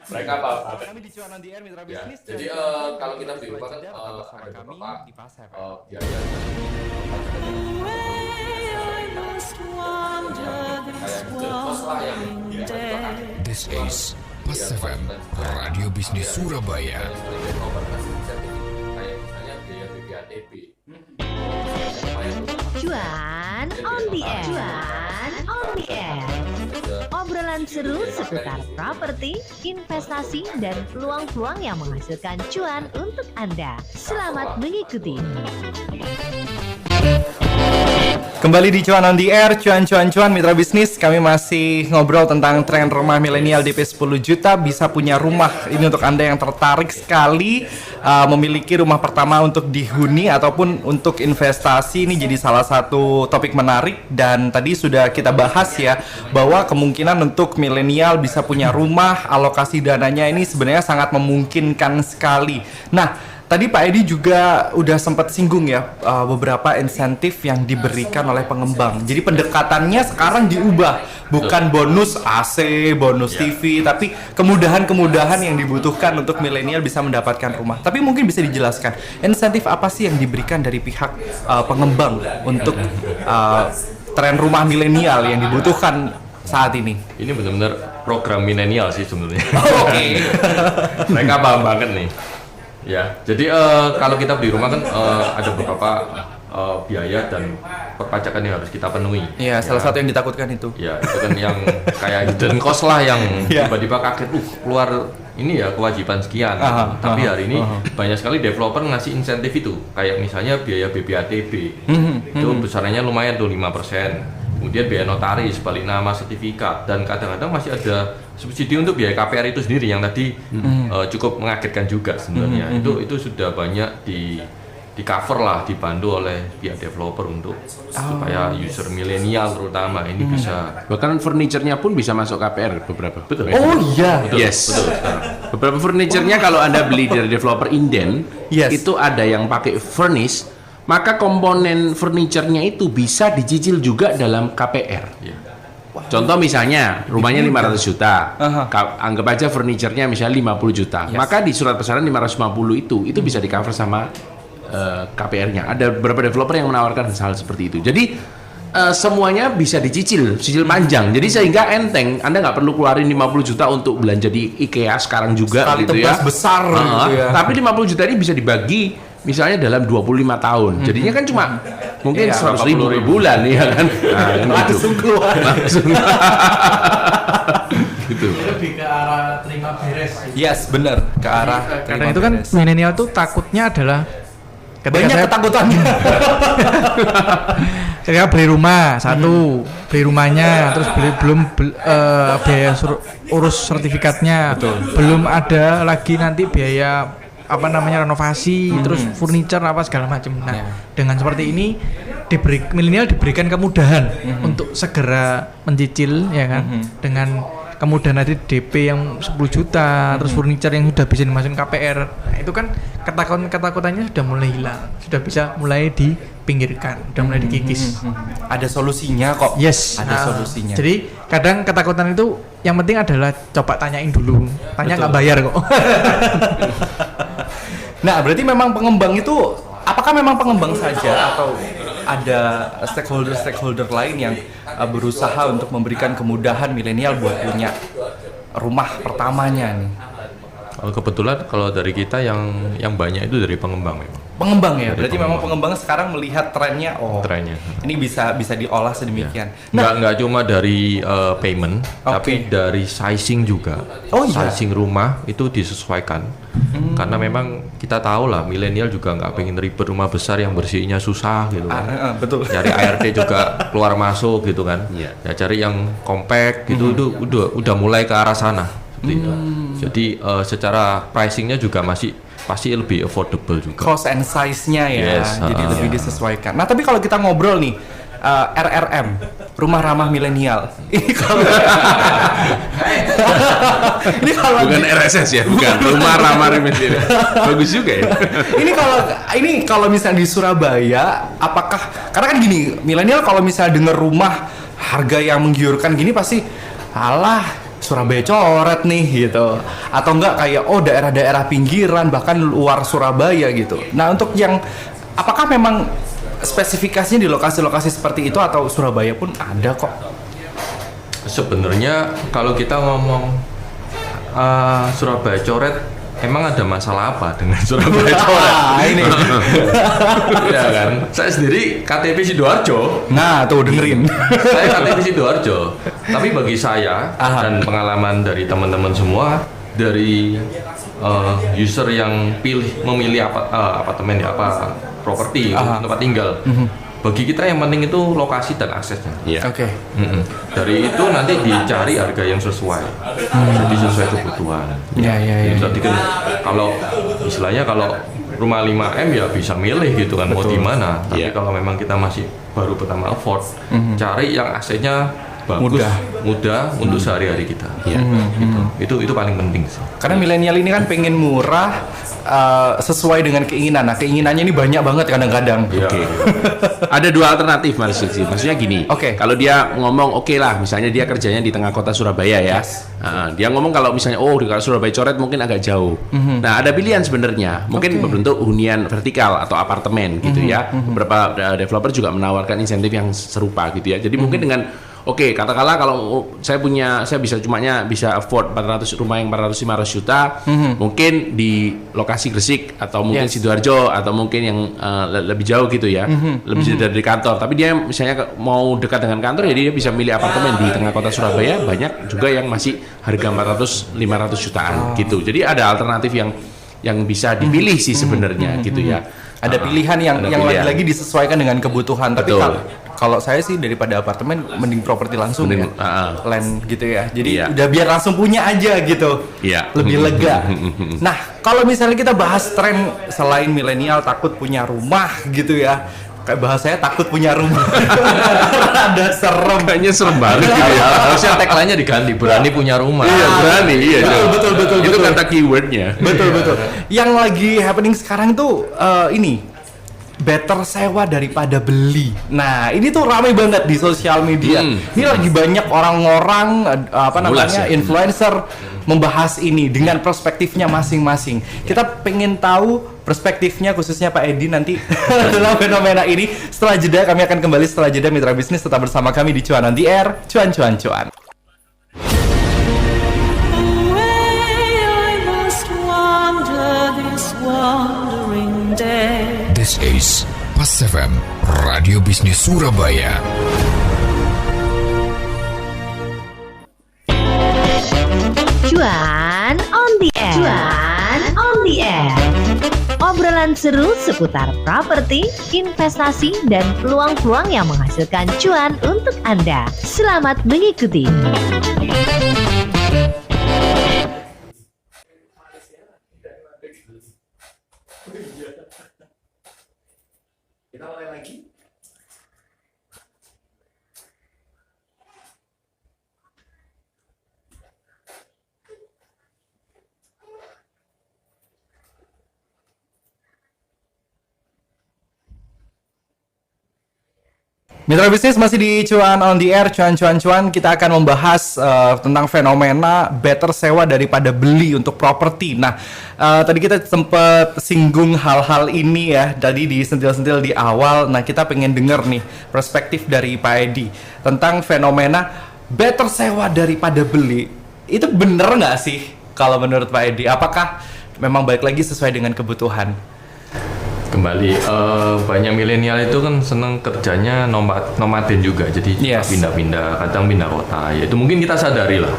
Mereka apa?
Kami di Cuan on the Air Mitra
Ya,
Bisnis.
jadi kalau kita beli rumah kan
bersama
ada
kami
beberapa
di Pas FM.
biaya kos lah yang
This is Pas FM, Radio Bisnis Surabaya.
kayak misalnya biaya BPATB.
Cuan on the air. Cuan on the air. Obrolan seru seputar properti, investasi, dan peluang-peluang yang menghasilkan cuan untuk Anda. Selamat mengikuti.
Kembali di Cuan on the Air, cuan mitra bisnis. Kami masih ngobrol tentang tren rumah milenial DP 10 juta bisa punya rumah. Ini untuk Anda yang tertarik sekali memiliki rumah pertama untuk dihuni ataupun untuk investasi. Ini jadi salah satu topik menarik dan tadi sudah kita bahas ya bahwa kemungkinan untuk milenial bisa punya rumah, alokasi dananya ini sebenarnya sangat memungkinkan sekali. Nah, tadi Pak Edi juga udah sempat singgung ya beberapa insentif yang diberikan oleh pengembang. Jadi pendekatannya sekarang diubah, bukan bonus AC, bonus TV, tapi kemudahan-kemudahan yang dibutuhkan untuk milenial bisa mendapatkan rumah. Tapi mungkin bisa dijelaskan insentif apa sih yang diberikan dari pihak pengembang untuk tren rumah milenial yang dibutuhkan saat ini?
Ini benar-benar program milenial sih sebenarnya.
Oke.
Mereka paham banget nih. Ya, jadi kalau kita beli rumah kan ada beberapa biaya dan perpajakan yang harus kita penuhi.
Iya, salah satu yang ditakutkan itu.
Ya, itu kan yang kayak hidden cost lah yang
Iya.
tiba-tiba kaget, keluar ini ya kewajiban sekian. Tapi hari ini banyak sekali developer ngasih insentif itu, kayak misalnya biaya BPATB, itu besarnya lumayan tuh 5%. Kemudian biaya notaris, balik nama, sertifikat, dan kadang-kadang masih ada subsidi untuk biaya KPR itu sendiri yang tadi cukup mengagetkan juga sebenarnya. Itu sudah banyak di cover lah, dibantu oleh pihak developer untuk supaya user milenial terutama ini bisa.
Bahkan furniture-nya pun bisa masuk KPR beberapa.
Betul.
Oh iya.
Betul,
Yes.
betul.
Beberapa furniture-nya kalau Anda beli dari developer inden,
Yes.
itu ada yang pakai furnish, maka komponen furniture-nya itu bisa dicicil juga dalam KPR.
Iya.
Contoh misalnya rumahnya 500 juta,
Aha.
anggap aja furniture-nya misalnya 50 juta, maka di surat pesanan 550 itu bisa di cover sama KPR-nya. Ada beberapa developer yang menawarkan hal seperti itu. Jadi semuanya bisa dicicil panjang. Jadi sehingga enteng, Anda nggak perlu keluarin 50 juta untuk belanja di IKEA sekarang juga
Sekali
gitu ya.
tebas besar gitu ya.
Tapi 50 juta ini bisa dibagi misalnya dalam 25 tahun. Jadinya kan cuma mungkin
Iya,
100.000 per bulan ya kan. Nah, kan gitu.
Langsung keluar.
Langsung. Gitu.
Lebih ke arah terima beres.
Yes, benar ke arah.
Kadang
terima
itu kan
beres.
milenial tuh takutnya adalah
banyak ketakutannya.
ketika beli rumah beli rumahnya terus biaya urus sertifikatnya, belum ada lagi nanti biaya renovasi, terus furniture apa segala macam. Nah, dengan seperti ini milenial diberikan kemudahan untuk segera mencicil ya kan, dengan kemudian nanti DP yang 10 juta, terus furniture yang sudah bisa dimasukin KPR. Nah, itu kan ketakutannya sudah mulai hilang, sudah bisa mulai dipinggirkan, sudah mulai dikikis.
Ada solusinya kok.
Yes,
Ada solusinya.
Jadi kadang ketakutan itu yang penting adalah coba tanyain dulu, nggak bayar kok.
Nah, berarti memang pengembang itu, apakah memang pengembang saja atau ada stakeholder lain yang berusaha untuk memberikan kemudahan milenial buat punya rumah pertamanya nih?
Kebetulan kalau dari kita yang banyak itu dari pengembang memang.
pengembang ya. Berarti memang pengembang sekarang melihat trennya,
Trennya.
ini bisa diolah sedemikian.
Nggak cuma dari payment, tapi dari sizing juga. Sizing rumah itu disesuaikan. Karena memang kita tahu lah, milenial juga nggak pengen ribet rumah besar yang bersihnya susah gitu kan.
Betul.
Cari ART juga keluar masuk gitu kan. Ya cari yang compact gitu, itu udah mulai ke arah sana. Gitu. Jadi secara pricingnya juga pasti lebih affordable juga.
Cost and size-nya ya,
Yes,
jadi lebih disesuaikan. Nah, tapi kalau kita ngobrol nih, RRM, rumah ramah milenial. Ini kalau
Bukan RSS ya, bukan rumah ramah milenial. Bagus juga ya.
ini kalau misalnya di Surabaya, apakah karena kan gini, milenial kalau misalnya denger rumah harga yang menggiurkan gini pasti alah Surabaya coret nih gitu, atau enggak kayak daerah-daerah pinggiran bahkan luar Surabaya gitu. Nah, untuk yang apakah memang spesifikasinya di lokasi-lokasi seperti itu atau Surabaya pun ada kok?
Sebenarnya kalau kita ngomong Surabaya coret, emang ada masalah apa dengan Surabaya coret?
Ini.
Ya kan. Saya sendiri KTP Sidoarjo.
Nah, tuh dengerin.
Saya KTP Sidoarjo. Tapi bagi saya dan pengalaman dari teman-teman semua, dari user yang memilih apartemen properti tempat tinggal. Bagi kita yang penting itu lokasi dan aksesnya.
Oke.
Dari itu nanti dicari harga yang sesuai. Jadi sesuai kebutuhan.
Iya.
Jadi kan kalau istilahnya kalau rumah 5M ya bisa milih gitu kan mau di mana. Tapi kalau memang kita masih baru pertama afford, cari yang aksesnya bagus, mudah untuk sehari-hari kita. Gitu. Itu paling penting sih.
Karena milenial ini kan pengen murah, sesuai dengan keinginan. Nah, keinginannya ini banyak banget kadang-kadang.
Ada dua alternatif Mas Suci. Maksudnya gini, kalau dia ngomong lah, misalnya dia kerjanya di tengah kota Surabaya ya, dia ngomong kalau misalnya di Surabaya coret mungkin agak jauh. Nah, ada pilihan sebenarnya, mungkin berbentuk hunian vertikal atau apartemen gitu ya. Beberapa developer juga menawarkan insentif yang serupa gitu ya. Jadi mungkin dengan katakanlah kalau saya bisa afford 400 rumah yang 400-500 juta, mungkin di lokasi Gresik atau mungkin Sidoarjo atau mungkin yang lebih jauh gitu ya, lebih dari kantor. Tapi dia misalnya mau dekat dengan kantor, jadi dia bisa milih apartemen di tengah kota Surabaya. Banyak juga yang masih harga 400-500 jutaan gitu. Jadi ada alternatif yang bisa dipilih sih sebenarnya gitu ya.
Ada pilihan yang lagi-lagi disesuaikan dengan kebutuhan. Tapi kalau saya sih daripada apartemen mending properti langsung land gitu ya. Jadi udah biar langsung punya aja gitu. Lebih lega. Nah, kalau misalnya kita bahas tren selain milenial takut punya rumah gitu ya. Kayak bahasanya takut punya rumah. Ada serem.
Kayaknya serem banget gitu ya. Harusnya tagline-nya diganti, berani punya rumah.
Iya, berani. Iya,
betul.
Itu kata keywordnya.
Betul. Yang lagi happening sekarang tuh ini better sewa daripada beli. Nah, ini tuh ramai banget di sosial media. Ini lagi banyak orang-orang influencer membahas ini dengan perspektifnya masing-masing. Kita pengen tahu perspektifnya khususnya Pak Edi nanti dalam fenomena ini. Setelah jeda, kami akan kembali setelah jeda. Mitra Bisnis tetap bersama kami di Cuan on the Air. Cuan.
This is Pas FM, Radio Bisnis Surabaya.
Cuan on the air. Obrolan seru seputar properti, investasi, dan peluang-peluang yang menghasilkan cuan untuk Anda. Selamat mengikuti.
Kita mulai lagi. Mitra Bisnis masih di Cuan on the Air, cuan. Kita akan membahas tentang fenomena better sewa daripada beli untuk properti. Nah, tadi kita sempat singgung hal-hal ini ya, tadi disentil-sentil di awal. Nah, kita pengen denger nih perspektif dari Pak Edi tentang fenomena better sewa daripada beli. Itu bener nggak sih kalau menurut Pak Edi? Apakah memang baik lagi sesuai dengan kebutuhan?
Kembali banyak milenial itu kan seneng kerjanya nomaden juga, jadi
Yes.
pindah-pindah, kadang pindah kota. Ya itu mungkin kita sadari lah.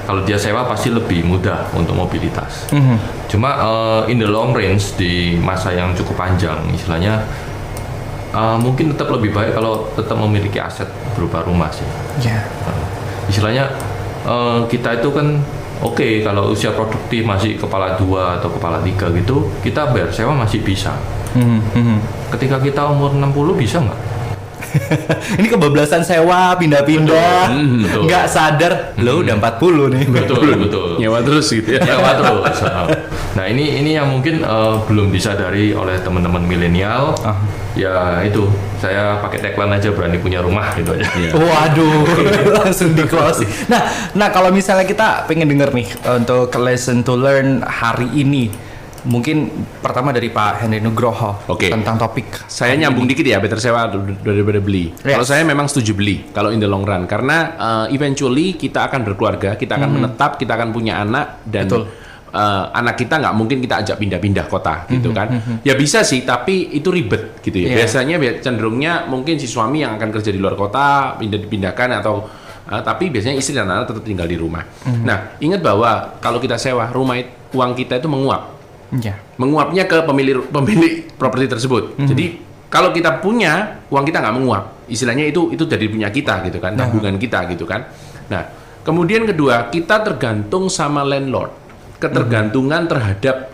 Kalau dia sewa pasti lebih mudah untuk mobilitas. Cuma in the long range di masa yang cukup panjang, istilahnya mungkin tetap lebih baik kalau tetap memiliki aset berupa rumah sih.
Ya.
Istilahnya kita itu kan oke, kalau usia produktif masih kepala 2 atau kepala 3 gitu, kita bayar sewa masih bisa. Ketika kita umur 60 bisa nggak?
Ini kebablasan sewa, pindah-pindah,
Betul.
nggak sadar, lo udah 40 nih.
Betul.
Nyewa terus gitu ya.
Nyewa terus. Nah ini yang mungkin belum disadari oleh teman-teman milenial. Ya itu, saya pakai tagline aja, berani punya rumah gitu aja.
Waduh, langsung di closing. Nah kalau misalnya kita pengen denger nih untuk lesson to learn hari ini, mungkin pertama dari Pak Henry Nugroho
Oke.
tentang topik.
Saya nyambung dikit ya, better sewa daripada beli.
Yes.
Kalau saya memang setuju beli, kalau in the long run, karena eventually kita akan berkeluarga, kita akan menetap, kita akan punya anak, dan
Betul.
anak kita nggak mungkin kita ajak pindah-pindah kota gitu kan. Ya bisa sih, tapi itu ribet gitu ya.
Yeah.
Biasanya cenderungnya mungkin si suami yang akan kerja di luar kota dipindahkan, atau tapi biasanya istri dan anak tetap tinggal di rumah. Nah, ingat bahwa kalau kita sewa rumah, uang kita itu menguap.
Ya.
Menguapnya ke pemilik properti tersebut. Jadi kalau kita punya, uang kita nggak menguap. Istilahnya itu dari punya kita gitu kan, tabungan kita gitu kan. Nah, kemudian kedua, kita tergantung sama landlord. Ketergantungan terhadap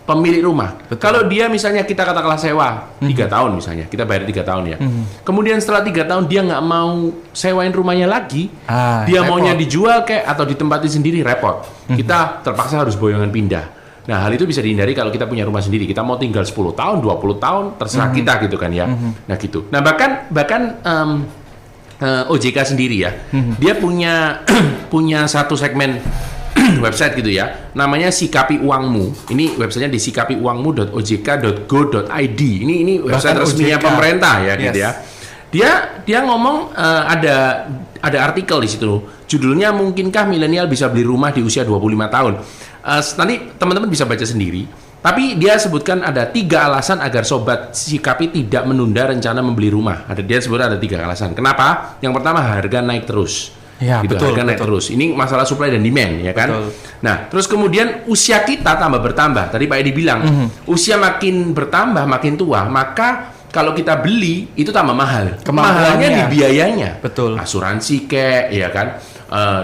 pemilik rumah. Kalau dia misalnya kita katakanlah sewa 3 tahun misalnya, kita bayar 3 tahun ya. Kemudian setelah 3 tahun dia nggak mau sewain rumahnya lagi, dia
repot.
maunya dijual kayak atau ditempati sendiri, repot. Kita terpaksa harus boyongan pindah. Nah, hal itu bisa dihindari kalau kita punya rumah sendiri. Kita mau tinggal 10 tahun, 20 tahun, terserah kita gitu kan ya. Nah, gitu. Nah, bahkan OJK sendiri ya, dia punya satu segmen website gitu ya, namanya Sikapi Uangmu. Ini websitenya di sikapiuangmu.ojk.go.id. Ini website
Bahkan
resminya
OJK.
pemerintah ya, gitu
Yes.
ya. Dia ngomong ada artikel di situ. Judulnya mungkinkah milenial bisa beli rumah di usia 25 tahun. Nanti teman-teman bisa baca sendiri. Tapi dia sebutkan ada 3 alasan agar sobat Sikapi tidak menunda rencana membeli rumah. Dia sebut ada 3 alasan. Kenapa? Yang pertama, harga naik terus.
Ya,
Gitu,
betul,
harga naik
betul.
terus. Ini masalah supply dan demand, ya kan?
Betul.
Nah, terus kemudian usia kita tambah bertambah. Tadi Pak Edi bilang, usia makin bertambah, makin tua, maka kalau kita beli itu tambah mahal.
Kemahalannya.
Mahalnya di biayanya.
Betul.
Asuransi ya kan?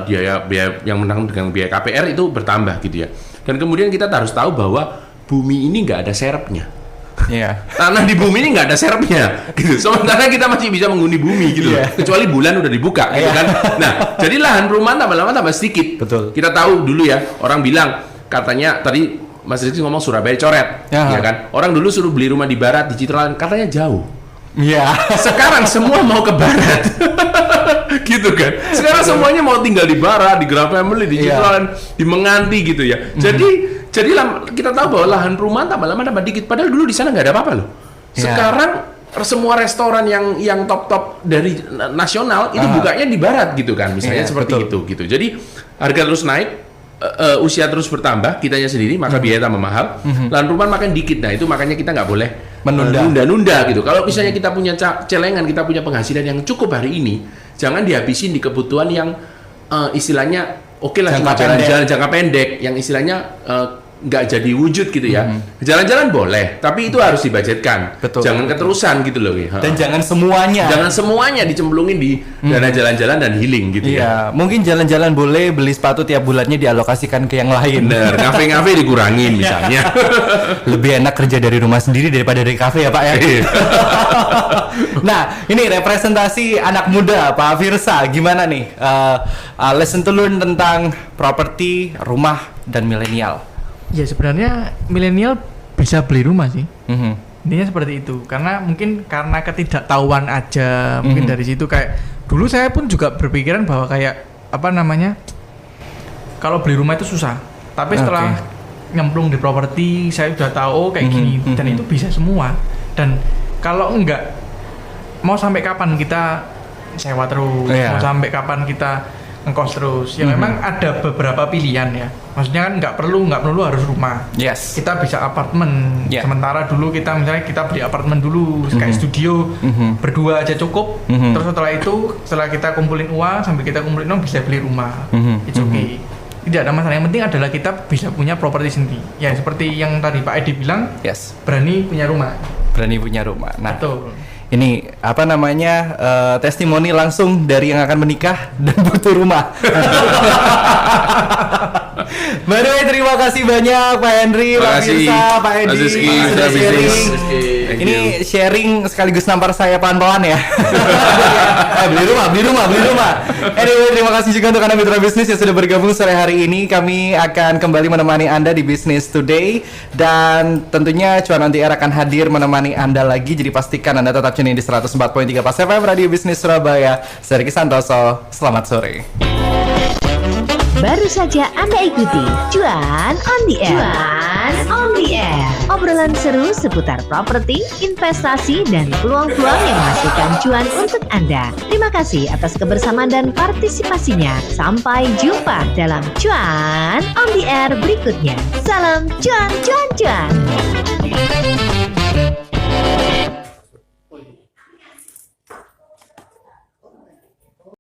Biaya yang menanggung dengan biaya KPR itu bertambah gitu ya. Dan kemudian kita harus tahu bahwa bumi ini nggak ada serepnya.
Iya.
Tanah di bumi ini nggak ada serepnya, gitu. Sementara kita masih bisa menghuni bumi, gitu.
Iya.
Kecuali bulan udah dibuka, gitu kan. Nah, jadi lahan perumahan tambah lama tambah sedikit.
Betul.
Kita tahu dulu ya, orang bilang katanya tadi Mas Rizky ngomong Surabaya coret,
Ya.
ya kan. Orang dulu suruh beli rumah di barat, di Citraland, katanya jauh.
Iya.
Sekarang semua mau ke barat. Gitu kan. Sekarang semuanya mau tinggal di barat, di Grand Family, di
Iya.
Citraland, di Menganti gitu ya. Jadi kita tahu bahwa lahan perumahan tambah lama tambah dikit. Padahal dulu di sana nggak ada apa-apa loh.
Iya.
Sekarang semua restoran yang top dari nasional itu bukanya di barat gitu kan. Misalnya
Iya,
seperti
betul.
itu gitu. Jadi harga terus naik, usia terus bertambah, kitanya sendiri, maka biaya tambah mahal. Lahan perumahan makin dikit. Nah, itu makanya kita nggak boleh nunda gitu. Kalau misalnya kita punya celengan, kita punya penghasilan yang cukup hari ini, jangan dihabisin di kebutuhan yang istilahnya oke lah, cuma jalan-jalan jangka pendek, yang istilahnya nggak jadi wujud gitu ya. Jalan-jalan boleh, tapi itu harus dibudgetkan.
Betul.
Jangan keterusan gitu loh.
Dan jangan semuanya.
Jangan semuanya dicemplungin di dana jalan-jalan dan healing gitu ya.
Iya, mungkin jalan-jalan boleh, beli sepatu tiap bulannya dialokasikan ke yang lain.
Bener, ngafe-ngafe dikurangin misalnya.
Lebih enak kerja dari rumah sendiri daripada dari kafe ya Pak ya. Nah, ini representasi anak muda Pak Firsa, gimana nih lesson to learn tentang properti, rumah, dan milenial?
Ya sebenarnya milenial bisa beli rumah sih. Intinya seperti itu. Karena ketidaktahuan aja. Mungkin dari situ kayak dulu saya pun juga berpikiran bahwa kayak apa namanya, kalau beli rumah itu susah. Tapi setelah nyemplung di properti, saya udah tahu kayak gini, dan itu bisa semua. Dan kalau enggak, mau sampai kapan kita sewa terus? Mau sampai kapan kita ngekos terus. Ya memang ada beberapa pilihan ya. Maksudnya kan nggak perlu harus rumah.
Yes.
Kita bisa apartemen.
Yeah.
Sementara dulu misalnya kita beli apartemen dulu kayak studio berdua aja cukup. Terus setelah kita kumpulin uang sambil kita kumpulin uang bisa beli rumah. It's okay. Tidak ada masalah. Yang penting adalah kita bisa punya properti sendiri. Ya seperti yang tadi Pak Edi bilang.
Yes.
Berani punya rumah. Nah, betul. Ini
testimoni langsung dari yang akan menikah dan butuh rumah. By the way, terima kasih banyak Pak Henry, Pak Mirsa, Pak Edi sudah sharing. Ini sharing sekaligus nampar saya pelan-pelan ya. Beli rumah. Anyway, terima kasih juga untuk Anda mitra bisnis yang sudah bergabung sore hari ini. Kami akan kembali menemani Anda di Business Today dan tentunya Cuan On The Air akan hadir menemani Anda lagi. Jadi pastikan Anda tetap tune in di 104.3 Pas FM Radio Bisnis Surabaya. Saya Riki Santoso, selamat sore.
Baru saja Anda ikuti Cuan On The Air. Cuan On The Air. Obrolan seru seputar properti, investasi, dan peluang-peluang yang menghasilkan cuan untuk Anda. Terima kasih atas kebersamaan dan partisipasinya. Sampai jumpa dalam Cuan On The Air berikutnya. Salam cuan.